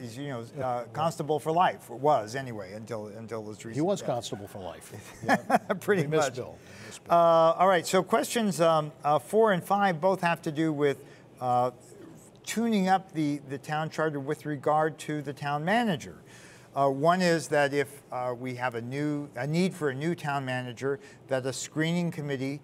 constable for life. It was anyway until this recent. He was constable for life. Yeah. Pretty much. Bill. All right. So questions 4 and 5 both have to do with tuning up the town charter with regard to the town manager. One is that if we have a need for a new town manager, that a screening committee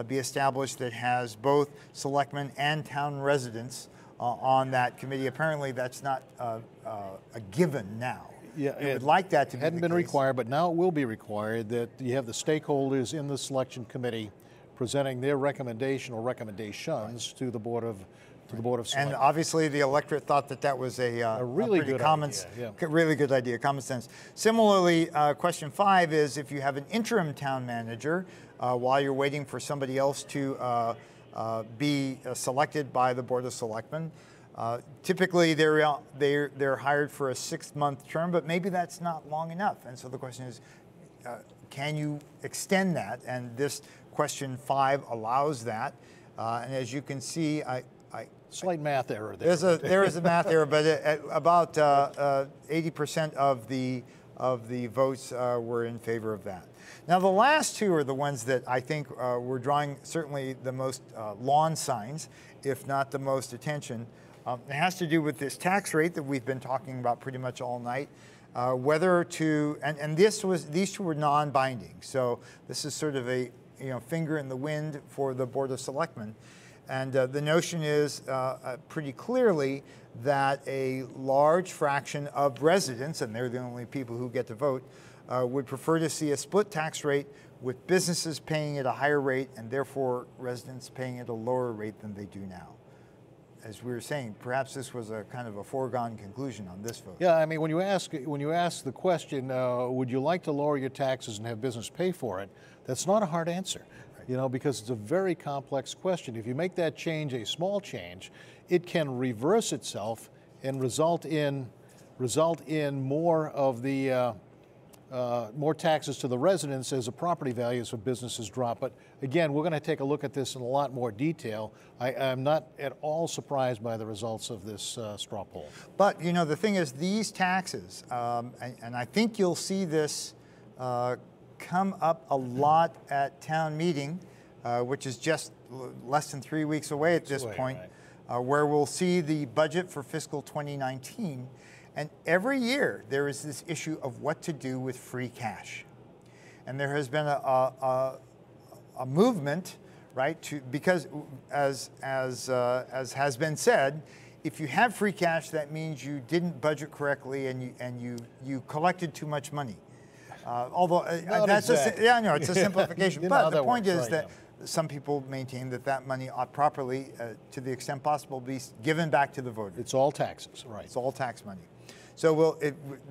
be established that has both selectmen and town residents on that committee. Apparently, that's not a given now. Yeah, I would like that to be hadn't the been case. required, but now it will be required that you have the stakeholders in the selection committee presenting their recommendation or recommendations to the board of Selectmen. And obviously, the electorate thought that was a really pretty good common, idea, yeah. really good idea, common sense. Similarly, question 5 is if you have an interim town manager while you're waiting for somebody else to be selected by the Board of Selectmen. Typically, they're hired for a 6-month term, but maybe that's not long enough. And so the question is, can you extend that? And this question 5 allows that. And as you can see, Slight math error there. There is a math error, but about 80% of the votes were in favor of that. Now, the last 2 are the ones that I think were drawing certainly the most lawn signs, if not the most attention. It has to do with this tax rate that we've been talking about pretty much all night. Whether to and these 2 were non-binding, so this is sort of a finger in the wind for the Board of Selectmen. And the notion is pretty clearly that a large fraction of residents, and they're the only people who get to vote, would prefer to see a split tax rate with businesses paying at a higher rate and therefore residents paying at a lower rate than they do now. As we were saying, perhaps this was a kind of a foregone conclusion on this vote. Yeah, I mean, when you ask the question, would you like to lower your taxes and have business pay for it, that's not a hard answer. Right. You know, because it's a very complex question. If you make that change a small change, it can reverse itself and result in more of the more taxes to the residents as the property values of businesses drop. But again, we're going to take a look at this in a lot more detail. I'm not at all surprised by the results of this straw poll. But, you know, the thing is, these taxes, and I think you'll see this come up a lot at town meeting, which is just less than 3 weeks away at this point, right. Where we'll see the budget for fiscal 2019. And every year there is this issue of what to do with free cash. And there has been a movement, right, because as has been said, if you have free cash, that means you didn't budget correctly and you collected too much money. Although that's exactly. I know it's a simplification. You but the point works, is right, that some people maintain that money ought properly, to the extent possible, be given back to the voters. It's all taxes, right? It's all tax money. So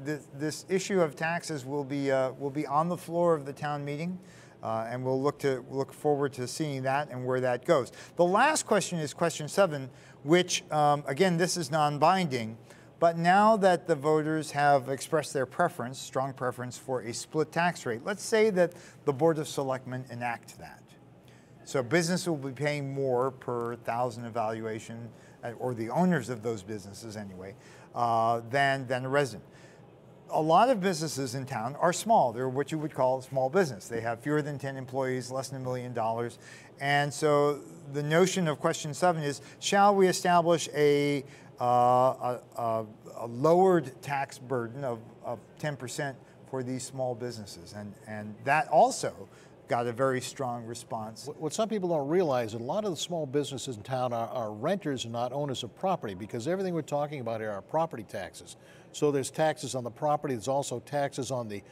this issue of taxes will be on the floor of the town meeting, and we'll look forward to seeing that and where that goes. The last question is question 7, which again, this is non-binding, but now that the voters have expressed their preference, strong preference for a split tax rate, let's say that the Board of Selectmen enact that. So business will be paying more per thousand evaluation, or the owners of those businesses anyway, than a resident. A lot of businesses in town are small. They're what you would call a small business. They have fewer than 10 employees, less than $1 million. And so the notion of question 7 is, shall we establish a lowered tax burden of 10% for these small businesses? And that also got a very strong response. What some people don't realize, a lot of the small businesses in town are renters and not owners of property, because everything we're talking about here are property taxes. So there's taxes on the property, there's also taxes on the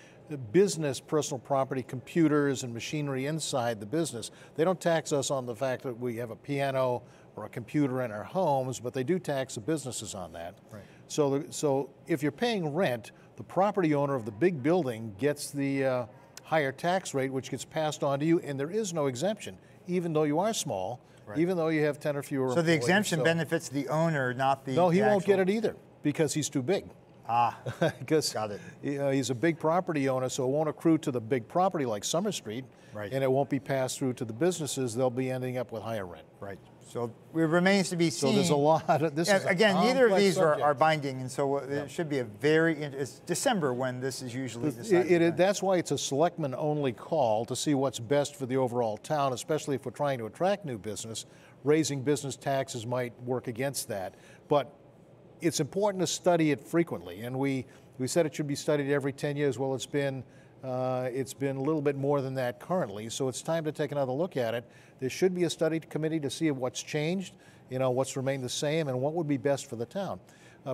business personal property, computers and machinery inside the business. They don't tax us on the fact that we have a piano or a computer in our homes, but they do tax the businesses on that. Right. So if you're paying rent, the property owner of the big building gets the higher tax rate, which gets passed on to you, and there is no exemption, even though you are small, right. Even though you have 10 or fewer employees. So the exemption benefits the owner, not the No, he actual... won't get it either, because he's too big. Ah, because got it. He's a big property owner, so it won't accrue to the big property like Summer Street, right. And it won't be passed through to the businesses. They'll be ending up with higher rent. Right. So it remains to be seen. So there's a lot of this. Again, neither of these are binding, and so it should be it's December when this is usually decided. That's why it's a selectman-only call to see what's best for the overall town, especially if we're trying to attract new business. Raising business taxes might work against that, but it's important to study it frequently. And we said it should be studied every 10 years. Well, it's been a little bit more than that currently, so it's time to take another look at it. There should be a study committee to see what's changed, what's remained the same, and what would be best for the town.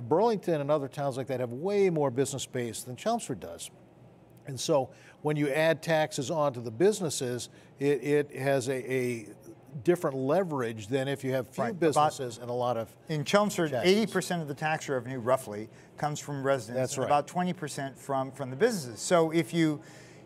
Burlington and other towns like that have way more business base than Chelmsford does. And so when you add taxes onto the businesses, it has a different leverage than if you have few businesses and a lot of in Chelmsford, 80% of the tax revenue, roughly, comes from residents. That's right. About 20% from the businesses. So if you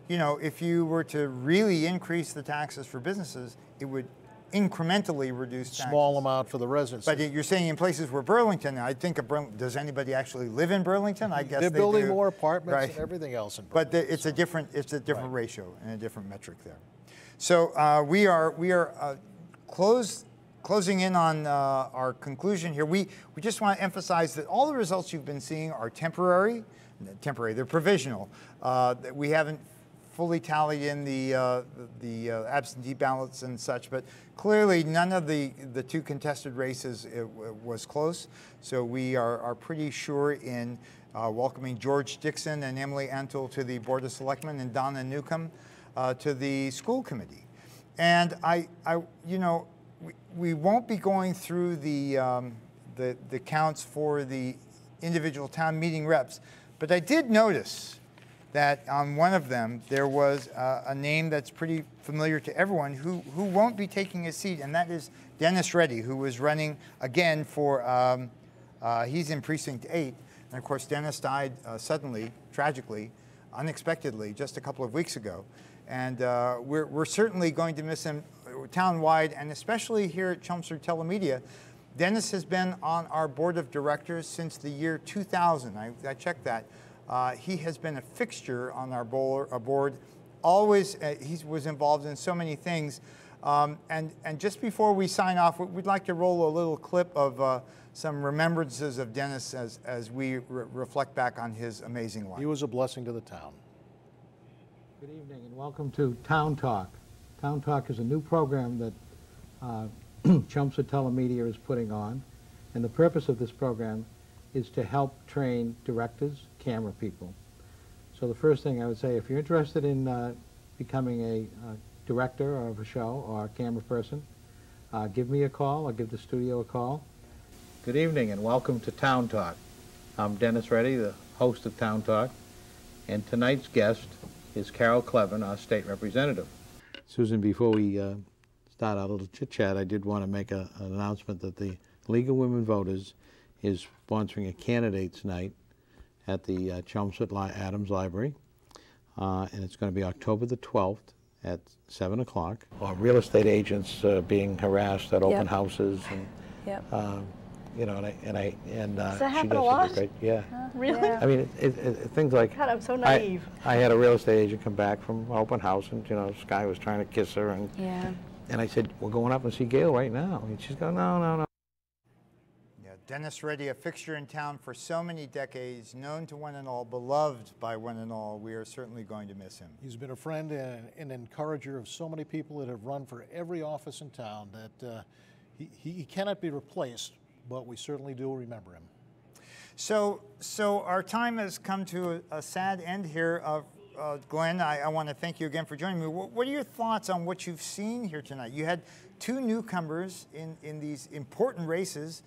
were to really increase the taxes for businesses, it would incrementally reduce taxes. Small amount for the residents. But you're saying in places where Burlington, I think of Burlington, does anybody actually live in Burlington? I guess they're they building do. more apartments Right. and everything else in Burlington. But it's a different ratio and a different metric there. So we are closing in on our conclusion here. We just want to emphasize that all the results you've been seeing are temporary. They're provisional. We haven't fully tallied in the absentee ballots and such, but clearly none of the two contested races was close. So we are pretty sure in welcoming George Dixon and Emily Antle to the Board of Selectmen and Donna Newcomb to the school committee. And we won't be going through the counts for the individual town meeting reps, but I did notice that on one of them there was a name that's pretty familiar to everyone who won't be taking a seat, and that is Dennis Reddy, who was running again for, he's in Precinct 8, and of course Dennis died suddenly, tragically, unexpectedly just a couple of weeks ago. And we're certainly going to miss him town-wide, and especially here at Chelmsford Telemedia. Dennis has been on our board of directors since the year 2000. I checked that. He has been a fixture on our board. Always, he was involved in so many things. And just before we sign off, we'd like to roll a little clip of some remembrances of Dennis as we reflect back on his amazing life. He was a blessing to the town. Good evening and welcome to Town Talk. Town Talk is a new program that Chelmsford Telemedia is putting on, and the purpose of this program is to help train directors, camera people. So the first thing I would say, if you're interested in becoming a director of a show or a camera person, give me a call or give the studio a call. Good evening and welcome to Town Talk. I'm Dennis Reddy, the host of Town Talk, and tonight's guest is Carol Clevin, our state representative. Susan, before we start our little chit-chat, I did want to make an announcement that the League of Women Voters is sponsoring a candidates night at the Chelmsford Adams Library, and it's going to be October the 12th at 7 o'clock. Real estate agents being harassed at open houses, and you know, and does that happen a lot? Great, yeah. Really? Yeah. I mean, things like. God, I'm so naive. I had a real estate agent come back from open house, and you know, this guy was trying to kiss her, and and I said, "We're going up and see Gail right now," and she's going, "No, no, no." Yeah, Dennis Reddy, a fixture in town for so many decades, known to one and all, beloved by one and all. We are certainly going to miss him. He's been a friend and an encourager of so many people that have run for every office in town that he cannot be replaced, but we certainly do remember him. So our time has come to a sad end here. Glenn, I want to thank you again for joining me. What are your thoughts on what you've seen here tonight? You had two newcomers in these important races,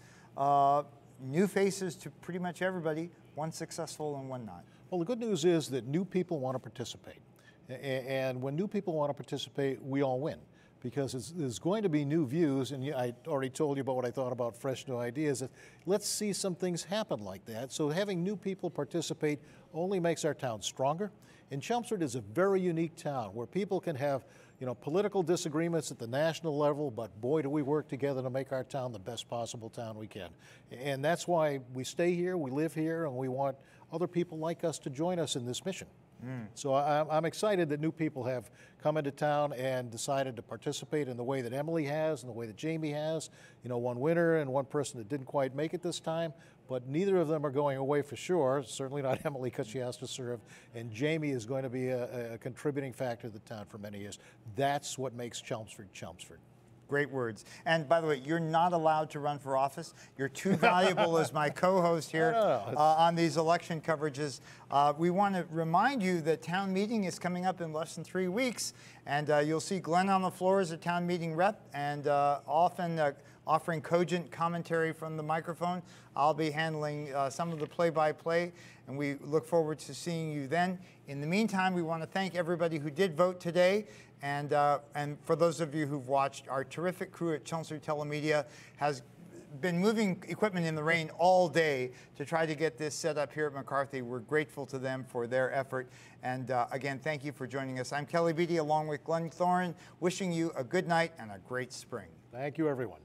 new faces to pretty much everybody, one successful and one not. Well, the good news is that new people want to participate. And when new people want to participate, we all win. Because there's going to be new views, and I already told you about what I thought about fresh new ideas. Let's see some things happen like that. So having new people participate only makes our town stronger. And Chelmsford is a very unique town where people can have, you know, political disagreements at the national level, but boy, do we work together to make our town the best possible town we can. And that's why we stay here, we live here, and we want other people like us to join us in this mission. So I'm excited that new people have come into town and decided to participate in the way that Emily has and the way that Jamie has. You know, one winner and one person that didn't quite make it this time, but neither of them are going away for sure. Certainly not Emily because she has to serve, and Jamie is going to be a contributing factor to the town for many years. That's what makes Chelmsford Chelmsford. Great words. And by the way, you're not allowed to run for office. You're too valuable as my co-host here on these election coverages. We want to remind you that town meeting is coming up in less than 3 weeks, and you'll see Glenn on the floor as a town meeting rep, and often offering cogent commentary from the microphone. I'll be handling some of the play-by-play, and we look forward to seeing you then. In the meantime, we want to thank everybody who did vote today. And for those of you who've watched, our terrific crew at Chelmsford Telemedia has been moving equipment in the rain all day to try to get this set up here at McCarthy. We're grateful to them for their effort. And again, thank you for joining us. I'm Kelly Beatty along with Glenn Thorne, wishing you a good night and a great spring. Thank you, everyone.